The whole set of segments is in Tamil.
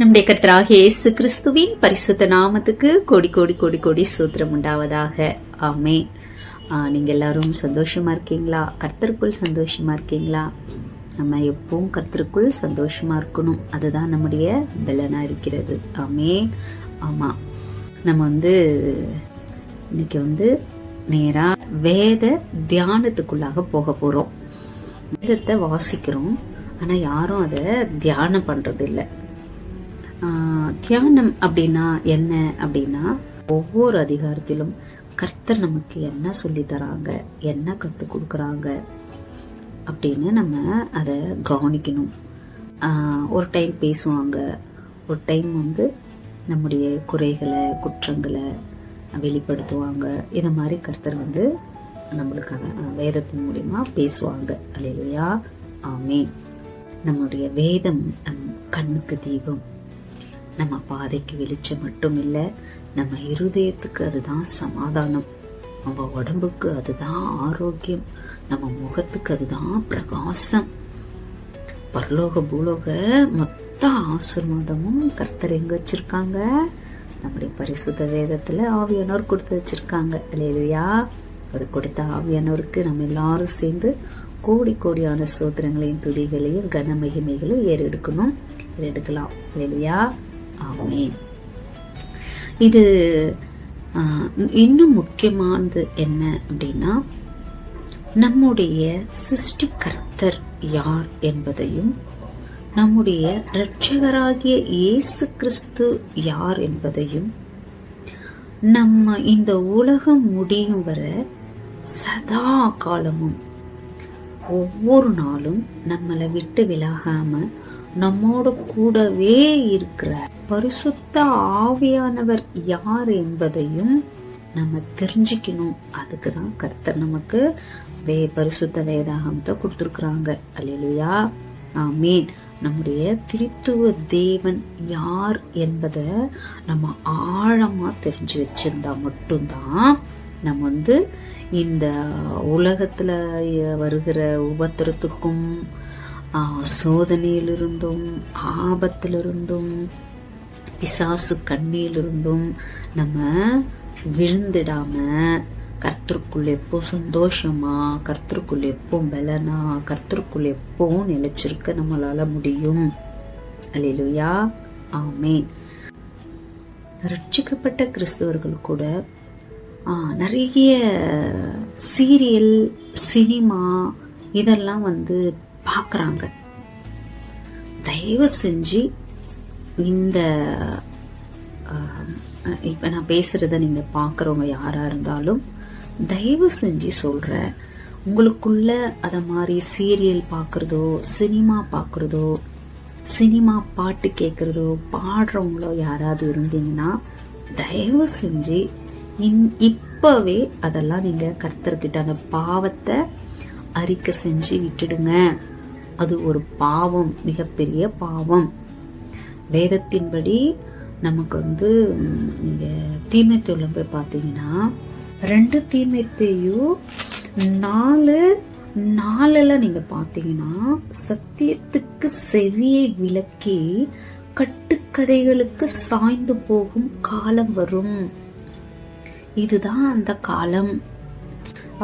நம்முடைய கர்த்தராகிய இயேசு கிறிஸ்துவின் பரிசுத்த நாமத்துக்கு கோடி கோடி கோடி கோடி சூத்திரம் உண்டாவதாக. ஆமென். நீங்க எல்லாரும் சந்தோஷமா இருக்கீங்களா? கர்த்தருக்குள் சந்தோஷமா இருக்கீங்களா? நம்ம எப்பவும் கர்த்தருக்குள் சந்தோஷமா இருக்கணும். அதுதான் நம்முடைய பலனா இருக்கிறது. ஆமென். ஆமா, நம்ம இன்னைக்கு நேரா வேத தியானத்துக்குள்ளாக போக போறோம். வேதத்தை வாசிக்கிறோம், ஆனா யாரும் அதை தியானம் பண்றது இல்லை. தியானம் அப்படின்னா என்ன அப்படின்னா, ஒவ்வொரு அதிகாரத்திலும் கர்த்தர் நமக்கு என்ன சொல்லி தராங்க, என்ன கத்து கொடுக்கறாங்க அப்படின்னு நம்ம அதை கவனிக்கணும். ஒரு டைம் பேசுவாங்க, ஒரு டைம் நம்முடைய குறைகளை குற்றங்களை வெளிப்படுத்துவாங்க. இதை மாதிரி கர்த்தர் நம்மளுக்கான வேதத்தின் மூலியமா பேசுவாங்க. அல்லேலூயா, ஆமென். நம்முடைய வேதம் நம் கண்ணுக்கு தீபம், நம்ம பாதைக்கு வெளிச்சம் மட்டும் இல்லை, நம்ம இருதயத்துக்கு அதுதான் சமாதானம், நம்ம உடம்புக்கு அதுதான் ஆரோக்கியம், நம்ம முகத்துக்கு அதுதான் பிரகாசம். பரலோக பூலோக மொத்த ஆசீர்வாதமும் கர்த்தர் எங்க வச்சிருக்காங்க? நம்முடைய பரிசுத்த வேதத்துல ஆவியானவர் கொடுத்து வச்சிருக்காங்க. அல்லேலூயா. அது கொடுத்த ஆவியானவருக்கு நம்ம எல்லாரும் சேர்ந்து கோடி கோடியான சோத்திரங்களையும் துதிகளையும் கன மகிமைகளையும் ஏறெடுக்கலாம். அல்லேலூயா, ஆமென். இது இன்னும் முக்கியமானது என்ன அப்படின்னா, நம்முடைய சிருஷ்டிகர்த்தர் யார் என்பதையும், நம்முடைய இரட்சகராகிய இயேசு கிறிஸ்து யார் என்பதையும், நம்ம இந்த உலகம் முடியும் வர சதா காலமும் ஒவ்வொரு நாளும் நம்மளை விட்டு விலகாம நம்மோட கூடவே இருக்கிற பரிசுத்த ஆவியானவர் யார் என்பதையும் நம்ம தெரிஞ்சுக்கணும். அதுக்குதான் கர்த்தர் நமக்கு பரிசுத்த வேதாகமத்தை கொடுத்துருக்குறாங்க. அல்லேலூயா, ஆமென். நம்முடைய திரித்துவ தேவன் யார் என்பதை நம்ம ஆழமா தெரிஞ்சு வச்சிருந்தா மட்டும்தான் நம்ம இந்த உலகத்துல வருகிற உபத்திரத்துக்கும் சோதனையிலிருந்தும் ஆபத்திலிருந்தும் பிசாசு கண்ணியிலிருந்தும் நம்ம விழுந்திடாம கர்த்தருக்குள்ள எப்போ சந்தோஷமா, கர்த்தருக்குள்ள எப்போ பலனா, கர்த்தருக்குள்ள எப்போ நிலைச்சிருக்க நம்மளால முடியும். அல்லேலூயா, ஆமென். ரட்சிக்கப்பட்ட கிறிஸ்தவர்கள் கூட நிறைய சீரியல், சினிமா இதெல்லாம் பார்க்குறாங்க. தயவு செஞ்சு இந்த இப்போ நான் பேசுறத நீங்க பார்க்குறவங்க யாரா இருந்தாலும் தயவு செஞ்சு சொல்றேன், உங்களுக்குள்ள அத மாதிரி சீரியல் பார்க்குறதோ, சினிமா பார்க்குறதோ, சினிமா பாட்டு கேட்குறதோ, பாடுறவங்களோ யாராவது இருந்தீங்கன்னா தயவு செஞ்சு இப்பவே அதெல்லாம் நீங்க கர்த்தர்கிட்ட அந்த பாவத்தை அறிக்கை செஞ்சு விட்டுடுங்க. அது ஒரு பாவம், மிகப்பெரிய பாவம். வேதத்தின்படி நமக்கு நீங்க தீமைத்தேயுல போய் பார்த்தீங்கன்னா 2 தீமைத்தேயு 4:4 நீங்க பார்த்தீங்கன்னா, சத்தியத்துக்கு செவியை விலக்கி கட்டுக்கதைகளுக்கு சாய்ந்து போகும் காலம் வரும். இதுதான் அந்த காலம்.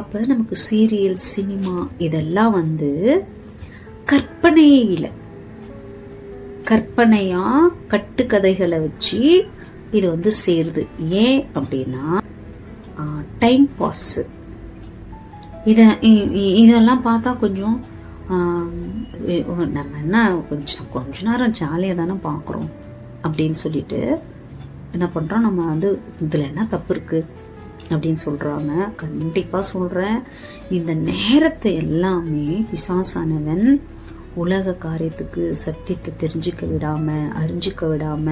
அப்ப நமக்கு சீரியல், சினிமா இதெல்லாம் கற்பனையில கற்பனையா கட்டுக்கதைகளை வச்சு இது சேருது. ஏன் அப்படின்னா டைம் பாஸ். இதெல்லாம் பார்த்தா கொஞ்சம் நம்ம என்ன கொஞ்ச நேரம் ஜாலியாக தானே பார்க்குறோம் அப்படின்னு சொல்லிட்டு என்ன பண்ணுறோம், நம்ம இதில் என்ன தப்பு இருக்கு அப்படின்னு சொல்றாங்க. கண்டிப்பா சொல்றேன், இந்த நேரத்தை எல்லாமே பிசாசானவன் உலக காரியத்துக்கு, சத்தியத்தை தெரிஞ்சுக்க விடாம, அறிஞ்சிக்க விடாம,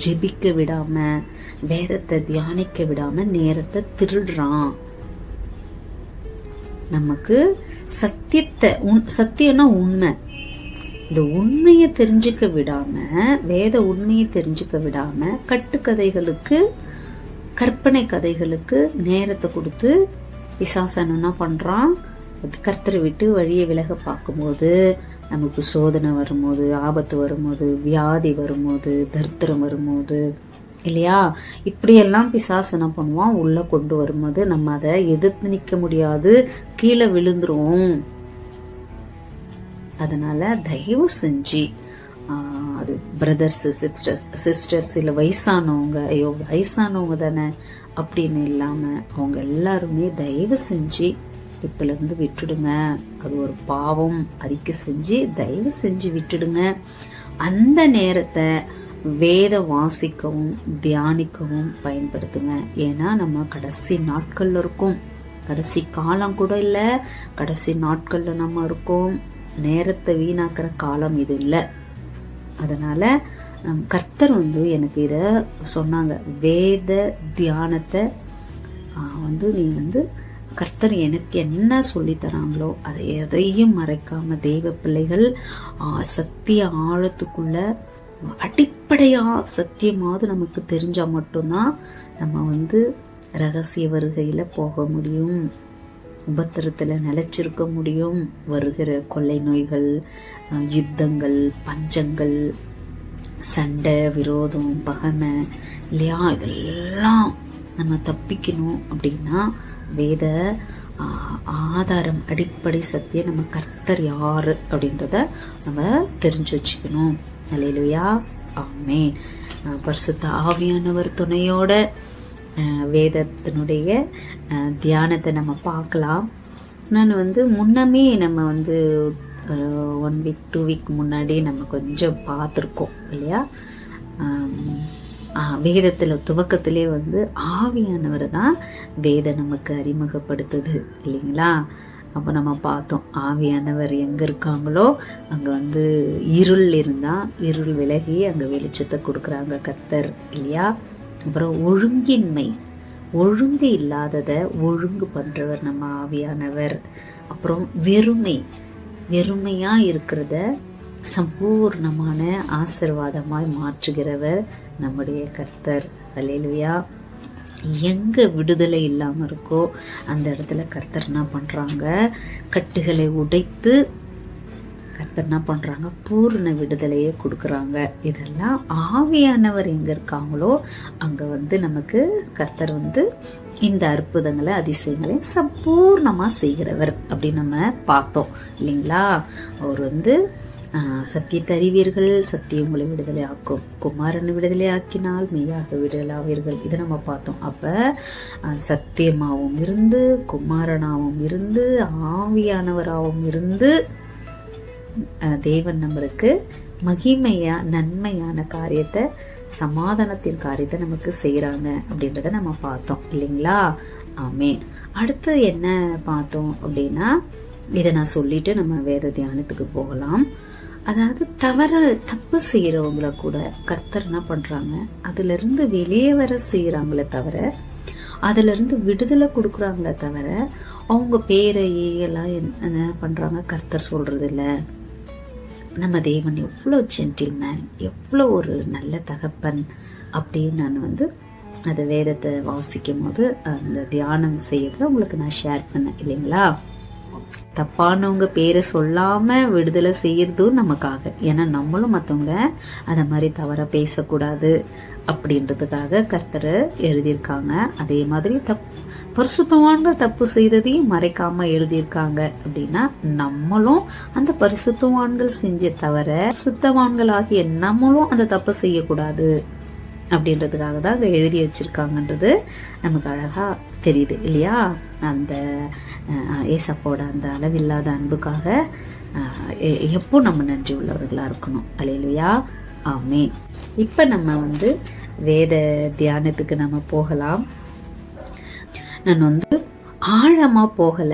ஜெபிக்க விடாம, வேதத்தை தியானிக்க விடாம நேரத்தை திருடுறான். நமக்கு சத்தியம்னா உண்மை, இந்த உண்மையை தெரிஞ்சுக்க விடாம, வேத உண்மையை தெரிஞ்சுக்க விடாம கட்டுக்கதைகளுக்கு, கற்பனை கதைகளுக்கு நேரத்தை கொடுத்து பிசாசன் என்ன பண்றான், கர்த்தரை விட்டு வழியை விலக பார்க்கும்போது நமக்கு சோதனை வரும்போது, ஆபத்து வரும்போது, வியாதி வரும்போது, தரித்திரம் வரும்போது, இல்லையா, இப்படியெல்லாம் பிசாசு என்ன பண்ணுவான், உள்ள கொண்டு வரும்போது நம்ம அதை எதிர்த்து நிற்க முடியாது, கீழே விழுந்துருவோம். அதனால தயவு செஞ்சு அது பிரதர்ஸ் சிஸ்டர்ஸ் இல்லை வயசானவங்க, ஐயோ வயசானவங்க தானே அப்படின்னு இல்லாமல் அவங்க எல்லாருமே தயவு செஞ்சு இப்பிலிருந்து விட்டுடுங்க. அது ஒரு பாவம், அறிக்கை செஞ்சு தயவு செஞ்சு விட்டுடுங்க. அந்த நேரத்தை வேத வாசிக்கவும் தியானிக்கவும் பயன்படுத்துங்க. ஏன்னா நம்ம கடைசி நாட்கள்ல இருக்கோம், கடைசி காலம் கூட இல்லை, கடைசி நாட்கள்ல நம்ம இருக்கோம். நேரத்தை வீணாக்குற காலம் இது இல்லை. அதனால கர்த்தர் எனக்கு இதை சொன்னாங்க, வேத தியானத்தை நீ கர்த்தர் எனக்கு என்ன சொல்லித்தராங்களோ அதை எதையும் மறைக்காம தெய்வ பிள்ளைகள் சத்திய ஆழத்துக்குள்ள அடிப்படையா சத்தியமாவது நமக்கு தெரிஞ்சா மட்டும்தான் நம்ம ரகசிய வருகையில போக முடியும், உபத்திரத்துல நிலைச்சிருக்க முடியும். வருகிற கொள்ளை நோய்கள், யுத்தங்கள், பஞ்சங்கள், சண்டை, விரோதம், பகைமை, இல்லையா, இதெல்லாம் நம்ம தப்பிக்கணும் அப்படின்னா வேத ஆதாரம், அடிப்படை சத்தியம் நம்ம கர்த்தர் யாரு அப்படின்றத நம்ம தெரிஞ்சு வச்சுக்கணும். அல்லேலூயா, ஆமென். பரிசுத்த ஆவியானவர் துணையோட வேதத்தினுடைய தியானத்தை நம்ம பார்க்கலாம். நான் முன்னமே நம்ம 1 வீக் 2 வீக் முன்னாடி நம்ம கொஞ்சம் பார்த்துருக்கோம் இல்லையா. வேதத்தில் துவக்கத்திலே ஆவியானவர் தான் வேதம் நமக்கு அறிமுகப்படுத்துது இல்லைங்களா. அப்போ நம்ம பார்த்தோம், ஆவியானவர் எங்கே இருக்காங்களோ அங்கே இருள் இருந்தால் இருள் விலகி அங்கே வெளிச்சத்தை கொடுக்குறாங்க கர்த்தர் இல்லையா. அப்புறம் ஒழுங்கின்மை, ஒழுங்கு இல்லாததை ஒழுங்கு பண்ணுறவர் நம்ம ஆவியானவர். அப்புறம் வெறுமையாக இருக்கிறத சம்பூர்ணமான ஆசீர்வாதமாய் மாற்றுகிறவர் நம்முடைய கர்த்தர். அல்லேலூயா. எங்க விடுதலை இல்லாம இருக்கோ அந்த இடத்துல கர்த்தர் என்ன பண்றாங்க, கட்டுகளை உடைத்து கர்த்தர் என்ன பண்றாங்க, பூர்ண விடுதலையை கொடுக்குறாங்க. இதெல்லாம் ஆவியானவர் எங்க இருக்காங்களோ அங்க நமக்கு கர்த்தர் இந்த அற்புதங்களை அதிசயங்களை சம்பூர்ணமா செய்கிறவர் அப்படின்னு நம்ம பார்த்தோம் இல்லைங்களா. அவர் சத்தியத்தை அறிவீர்கள், சத்தியம் உங்களை விடுதலை ஆக்கும், குமாரனை விடுதலை ஆக்கினால் மெய்யாக விடுதலை ஆவீர்கள். இதை நம்ம பார்த்தோம். அப்ப சத்தியமாகவும் இருந்து, குமாரனாகவும் இருந்து, ஆவியானவராகவும் இருந்து தேவன் நம்மளுக்கு மகிமையா நன்மையான காரியத்தை, சமாதானத்தின் காரியத்தை நமக்கு செய்யறாங்க அப்படின்றத நம்ம பார்த்தோம் இல்லைங்களா. ஆமென். அடுத்து என்ன பார்த்தோம் அப்படின்னா, இதை நான் சொல்லிட்டு நம்ம வேத தியானத்துக்கு போகலாம். அதாவது தப்பு செய்யறவங்கள கூட கர்த்தர் என்ன பண்றாங்க, அதுல இருந்து வெளியே வர செய்யறாங்களே தவிர, அதுல இருந்து விடுதலை கொடுக்குறாங்களே தவிர, அவங்க பேரையே எல்லாம் என்ன பண்றாங்க கர்த்தர் சொல்றது இல்லை. நம்ம தேவன் எவ்வளோ ஜென்டில்மேன், எவ்வளோ ஒரு நல்ல தகப்பன் அப்படின்னு நான் அந்த வேதத்தை வாசிக்கும் போது அந்த தியானம் செய்யறத உங்களுக்கு நான் ஷேர் பண்ணேன் இல்லைங்களா. தப்பானவங்க பேரை சொல்லாம விடுதலை செய்யறதும் நமக்காக, ஏன்னா நம்மளும் மற்றவங்க அதை மாதிரி தவற பேசக்கூடாது அப்படின்றதுக்காக கர்த்தர் எழுதியிருக்காங்க. அதே மாதிரி பரிசுத்தவான்கள் தப்பு செய்ததையும் மறைக்காம எழுதியிருக்காங்க. அப்படின்னா நம்மளும் அந்த பரிசுத்தவான்கள் செஞ்ச தவிர சுத்தவான்கள் ஆகிய நம்மளும் அந்த தப்பு செய்யக்கூடாது அப்படின்றதுக்காக தான் அங்கே எழுதி வச்சிருக்காங்கன்றது நமக்கு அழகா தெரியுது இல்லையா. அந்த ஏசப்போட அந்த அளவில்லாத அன்புக்காக எப்போ நம்ம நன்றி உள்ளவர்களா இருக்கணும். அல்லேலூயா, ஆமென். இப்போ நம்ம வேத தியானத்துக்கு நம்ம போகலாம். நான் ஆழமா போகல,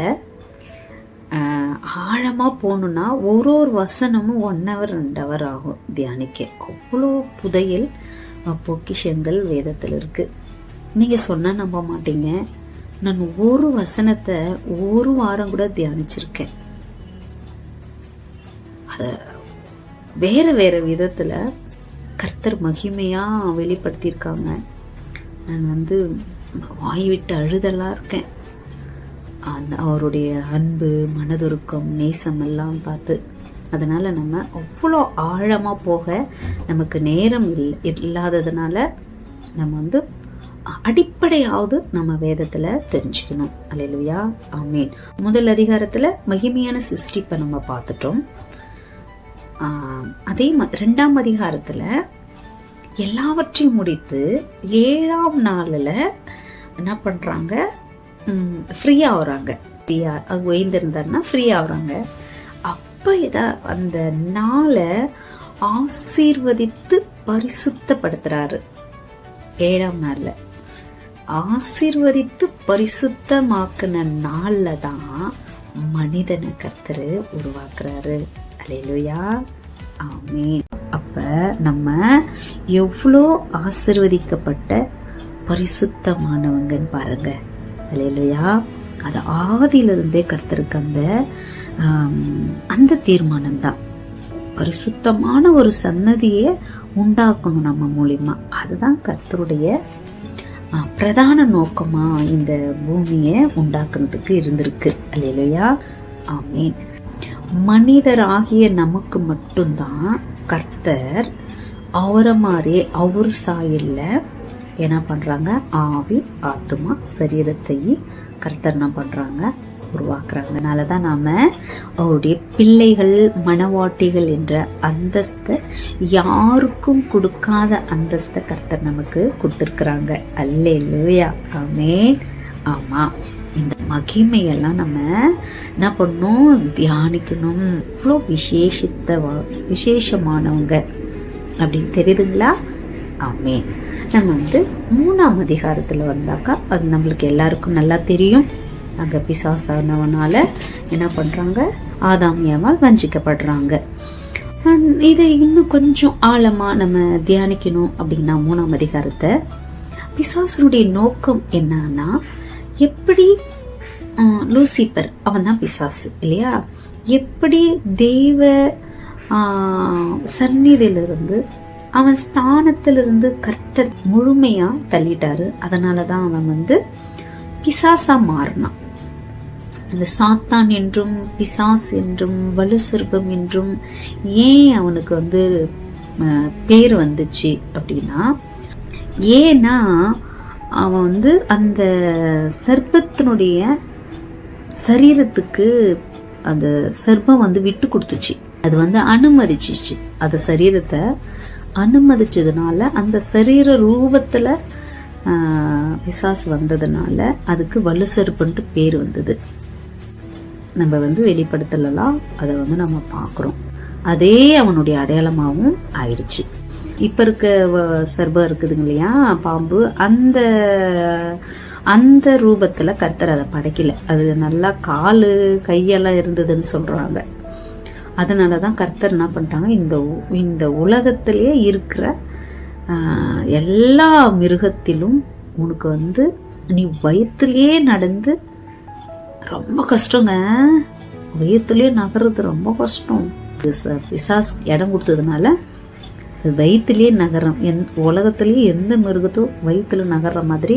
ஆழமா போகணும்னா ஒரு வசனமும் 1 hour 2 hour ஆகும் தியானிக்க. அவ்வளோ புதையல் பொக்கிஷங்கள் வேதத்தில் இருக்கு. நீங்க சொன்னா நம்ப மாட்டீங்க, நான் ஒரு வசனத்தை 1 வாரம் கூட தியானிச்சிருக்கேன். அத வேற வேற விதத்துல கர்த்தர் மகிமையா வெளிப்படுத்தியிருக்காங்க. நான் வாய் விட்டு அழுதெல்லாம் இருக்கேன். அவருடைய அன்பு, மனதுருக்கம், நேசம் எல்லாம் பார்த்து அதனால நம்ம அவ்வளோ ஆழமாக போக நமக்கு நேரம் இல்லாததுனால நம்ம வந்து அடிப்படையாவது நம்ம வேதத்தில் தெரிஞ்சுக்கணும். அல்லேலூயா, ஆமேன். முதல் அதிகாரத்தில் மகிமையான சிருஷ்டிப்பை நம்ம பார்த்துட்டோம். அதே 2ஆம் அதிகாரத்தில் எல்லாவற்றையும் முடித்து 7ஆம் நாளில் என்ன பண்ணுறாங்க, ஃப்ரீயாக ஆகுறாங்க. ஃப்ரீயாக அது ஓய்ந்திருந்தாருன்னா ஃப்ரீயாக ஆகுறாங்க. அப்போ அந்த நாளை ஆசீர்வதித்து பரிசுத்தப்படுத்துகிறாரு. 7ஆம் நாளில் ஆசீர்வதித்து பரிசுத்தமாக்குன நாளில் தான் மனிதனை கர்த்தர் உருவாக்குறாரு. அல்லேலூயா, ஆமேன். அப்போ நம்ம எவ்வளோ ஆசீர்வதிக்கப்பட்ட பரிசுத்தமானவங்கன்னு பாருங்க. அல்லேலூயா. அது ஆதியிலிருந்தே கர்த்தருக்கு அந்த தீர்மானம் தான், பரிசுத்தமான ஒரு சன்னதியை உண்டாக்கணும் நம்ம மூலியமா. அதுதான் கர்த்தருடைய பிரதான நோக்கமா இந்த பூமியை உண்டாக்குறதுக்கு இருந்திருக்கு. அல்லேலூயா, ஆமேன். மனிதராகிய நமக்கு மட்டும்தான் கர்த்தர் அவரை மாதிரி அவர் சாயல்ல என்ன பண்றாங்க, ஆவி ஆத்துமா சரீரத்தை கர்த்தர் என்ன பண்றாங்க, உருவாக்குறாங்க. அதனாலதான் நாம அவருடைய பிள்ளைகள், மனவாட்டிகள் என்ற அந்தஸ்தை, யாருக்கும் கொடுக்காத அந்தஸ்தை கர்த்தர் நமக்கு கொடுத்துருக்குறாங்க. அல்லேலூயா, ஆமேன். ஆமா, இந்த மகிமையெல்லாம் நம்ம என்ன பண்ணணும், தியானிக்கணும். இவ்வளோ விசேஷமானவங்க அப்படின்னு தெரியுதுங்களா? ஆமேன். நம்ம 3ஆம் அதிகாரத்தில் வந்தாக்கா அது நம்மளுக்கு எல்லாருக்கும் நல்லா தெரியும். அங்கே பிசாசானவனால என்ன பண்ணுறாங்க, ஆதாமியாவால் வஞ்சிக்கப்படுறாங்க. இதை இன்னும் கொஞ்சம் ஆழமாக நம்ம தியானிக்கணும் அப்படின்னா 3ஆம் அதிகாரத்தை, பிசாசனுடைய நோக்கம் என்னன்னா, எப்படி லூசிபர் அவன் தான் பிசாசு இல்லையா, எப்படி தெய்வ சந்நிதியிலிருந்து அவன் ஸ்தானத்திலிருந்து கர்த்தர் முழுமையா தள்ளிட்டாரு. அதனாலதான் அவன் பிசாசா மாறினான். இந்த சாத்தான் என்றும் பிசாஸ் என்றும் வலுசர்பம் என்றும் ஏன் அவனுக்கு பேர் வந்துச்சு அப்படின்னா, ஏன்னா அவன் அந்த சர்ப்பத்தினுடைய சரீரத்துக்கு அந்த சர்ப்பம் விட்டு கொடுத்துச்சு. அது அனுமதிச்சிச்சு. அந்த சரீரத்தை அனுமதிச்சதுனால அந்த சரீர ரூபத்துல பிசாசு வந்ததுனால அதுக்கு வலுசர்ப்புன்ட்டு பேர் வந்தது. நம்ம வெளிப்படுத்தலாம் அதை நம்ம பார்க்குறோம். அதே அவனுடைய அடையாளமாகவும் ஆயிடுச்சு. இப்ப இருக்க சர்பம் இருக்குதுங்க இல்லையா, பாம்பு, அந்த ரூபத்துல கர்த்தர் அதை படைக்கல. அது நல்லா காலு கையெல்லாம் இருந்ததுன்னு சொல்றாங்க. அதனாலதான் கர்த்தர் என்ன பண்ணிட்டாங்க, இந்த உலகத்திலேயே இருக்கிற எல்லா மிருகத்திலும் உனக்கு நீ வயிற்றுலயே நடந்து, ரொம்ப கஷ்டங்க, வயிற்றுலயே நகர்றது ரொம்ப கஷ்டம். பிசாஸ் இடம் கொடுத்ததுனால வயிற்றுலயே நகரம். உலகத்திலேயே எந்த மிருகத்தும் வயிற்றுல நகர்ற மாதிரி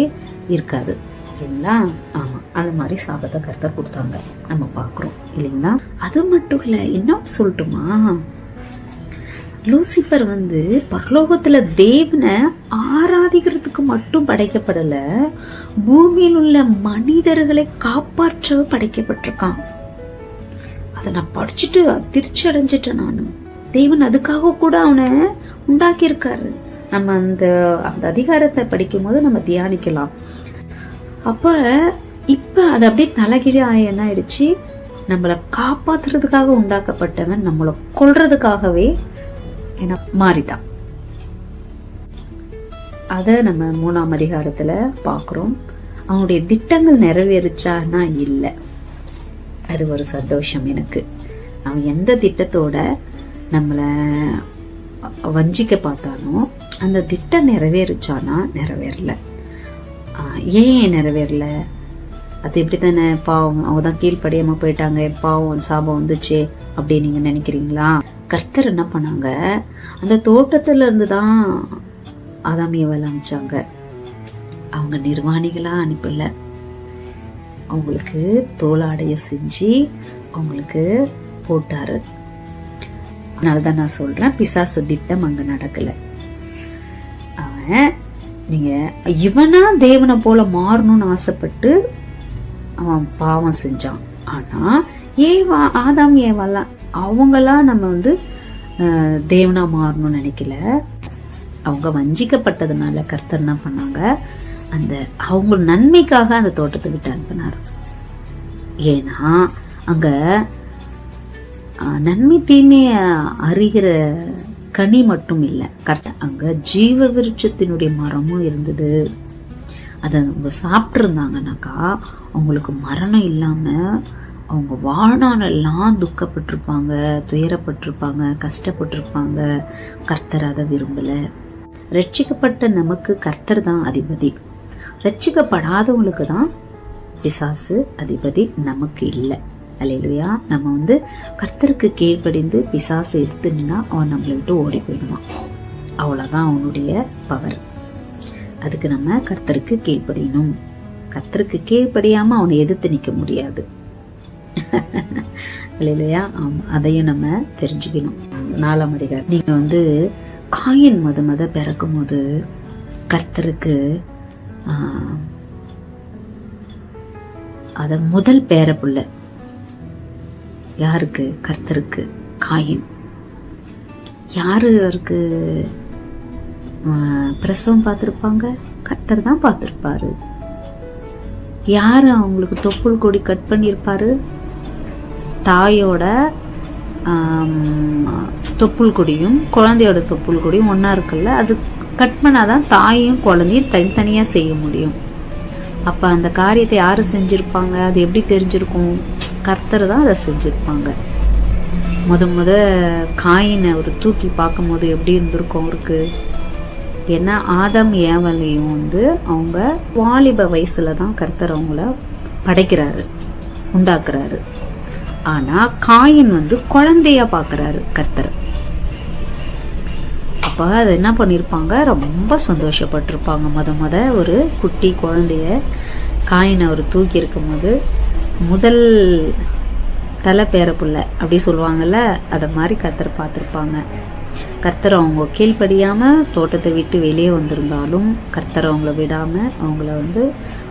இருக்காது இல்லைங்களா? ஆமா, அது மாதிரி சாபத்தை கர்த்தர் கொடுத்தாங்க, நம்ம பாக்குறோம் இல்லைங்களா? அது மட்டும் இல்ல, என்ன சொல்லட்டுமா, லூசிபர் பரலோகத்துல தேவனை ஆராதிக்கிறதுக்கு மட்டும் படைக்கப்படல, பூமியில் உள்ள மனிதர்களை காப்பாற்ற படைக்கப்பட்டிருக்கான். அதை நான் படிச்சுட்டு அதிர்ச்சி அடைஞ்சிட்டேன். நானும் தேவன் அதுக்காக கூட அவனை உண்டாக்கி இருக்காரு. நம்ம அந்த அதிகாரத்தை படிக்கும் போது நம்ம தியானிக்கலாம். அப்ப இப்ப அது அப்படியே தலைகீழா என்ன ஆயிடுச்சு, நம்மளை காப்பாத்துறதுக்காக உண்டாக்கப்பட்டவன் நம்மளை கொல்றதுக்காகவே என்ன மாறிட்டான். அத நம்ம 3ஆம் அதிகாரத்துல பாக்குறோம். அவனுடைய திட்டங்கள் நிறைவேறிச்சானா இல்லை. அது ஒரு சந்தோஷம் எனக்கு. அவன் எந்த திட்டத்தோட நம்மளை வஞ்சிக்க பார்த்தானோ அந்த திட்டம் நிறைவேறிச்சானா நிறைவேறல. ஏன் நிறைவேறல? அது எப்படி தானே, பாவம், அவதான் கீழ்ப்படியாம போயிட்டாங்க, பாவம் சாபம் வந்துச்சு அப்படின்னு நீங்க நினைக்கிறீங்களா? கர்த்தர் என்ன பண்ணாங்க, அந்த தோட்டத்துல இருந்துதான் ஆதாமியவளை அனுப்பிச்சாங்க. அவங்க நிர்வாணிகளா அனுப்பல, அவங்களுக்கு தோளாடைய செஞ்சு அவங்களுக்கு போட்டாரு. அதனாலதான் நான் சொல்றேன், பிசாசு திட்டம் அங்க நடக்கல. அவன் நீங்க இவனா தேவனை போல மாறணும்னு ஆசைப்பட்டு அவன் பாவம் செஞ்சான். ஆனா ஆதாம் ஏவாலாம் அவங்களா நம்ம தேவனா மாறணும்னு நினைக்கல. அவங்க வஞ்சிக்கப்பட்டதுனால கர்த்தர் என்ன பண்ணாங்க, அவங்க நன்மைக்காக அந்த தோட்டத்தை விட்டு அனுப்பினார். ஏன்னா அங்க நன்மை தீமைய அறிகிற கனி மட்டும் இல்லை, அங்க ஜீவ விருட்சத்தினுடைய மரமும் இருந்தது. அதை அவங்க சாப்பிட்டு இருந்தாங்கன்னாக்கா அவங்களுக்கு மரணம் இல்லாம அவங்க வாழ்நாளெல்லாம் துக்கப்பட்டிருப்பாங்க, துயரப்பட்டிருப்பாங்க, கஷ்டப்பட்டிருப்பாங்க. கர்த்தர் அதை விரும்பல. ரட்சிக்கப்பட்ட நமக்கு கர்த்தர் தான் அதிபதி, ரட்சிக்கப்படாதவங்களுக்கு தான் பிசாசு அதிபதி, நமக்கு இல்லை. அல்லேலூயா. நம்ம கர்த்தருக்கு கீழ்ப்படிந்து பிசாசை எதிர்த்து நின்னா அவன் நம்மளை விட்டு ஓடி போயிடுவான். அவ்வளவுதான் அவனுடைய பவர். அதுக்கு நம்ம கர்த்தருக்கு கீழ்ப்படியணும். கர்த்தருக்கு கீழ்ப்படியாம அவனை எதிர்த்து நிற்க முடியாது. அல்லேலூயா. ஆமா, அதையும் நம்ம தெரிஞ்சுக்கணும். 4ஆம் அதிகாரம். நீங்க காயின் முத பிறக்கும் போது கர்த்தருக்கு அத முதல் பேர புள்ள யாருக்கு? கர்த்தருக்கு. காயின் யாரு அவருக்கு பிரசவம் பார்த்திருப்பாங்க? கர்த்தர் தான் பார்த்திருப்பாரு. யாரு அவங்களுக்கு தொப்புள் கொடி கட் பண்ணியிருப்பாரு? தாயோட தொப்புள் கொடியும் குழந்தையோட தொப்புள் கொடியும் ஒன்னா இருக்குல்ல, அது கட் பண்ணாதான் தாயும் குழந்தையும் தனித்தனியா செய்ய முடியும். அப்ப அந்த காரியத்தை யாரு செஞ்சிருப்பாங்க? அது எப்படி தெரிஞ்சிருக்கும்? கர்த்தர் தான் அதை செஞ்சிருப்பாங்க. முத காயினை ஒரு தூக்கி பார்க்கும் போது எப்படி இருந்திருக்கும் அவருக்கு? ஏன்னா ஆதாம் ஏவலையும் அவங்க வாலிப வயசுல தான் கர்த்தர் அவங்கள படைக்கிறாரு, உண்டாக்குறாரு. ஆனா காயின் குழந்தையா பாக்குறாரு கர்த்தர். அப்ப அது என்ன பண்ணிருப்பாங்க, ரொம்ப சந்தோஷப்பட்டிருப்பாங்க. முத ஒரு குட்டி குழந்தைய காயினை அவர் தூக்கி இருக்கும் போது முதல் தலை பேர புள்ள அப்படி சொல்லுவாங்கல்ல, அத மாதிரி கர்த்தர் பார்த்திருப்பாங்க. கர்த்தர் அவங்க கீழ்ப்படியாம தோட்டத்தை விட்டு வெளியே வந்திருந்தாலும் கர்த்தர் அவங்கள விடாம அவங்கள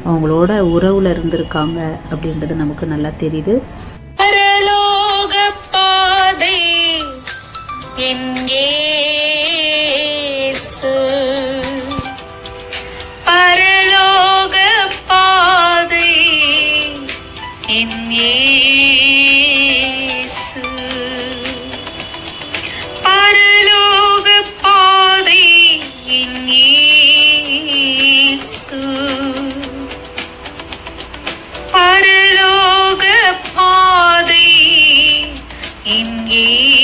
அவங்களோட உறவுல இருந்திருக்காங்க அப்படின்றது நமக்கு நல்லா தெரியுது. பரலோக பாதை என் இயேசு, பரலோக பாதை என் இயேசு, பரலோக பாதை என் இயேசு, பரலோக பாதை என் இயேசு.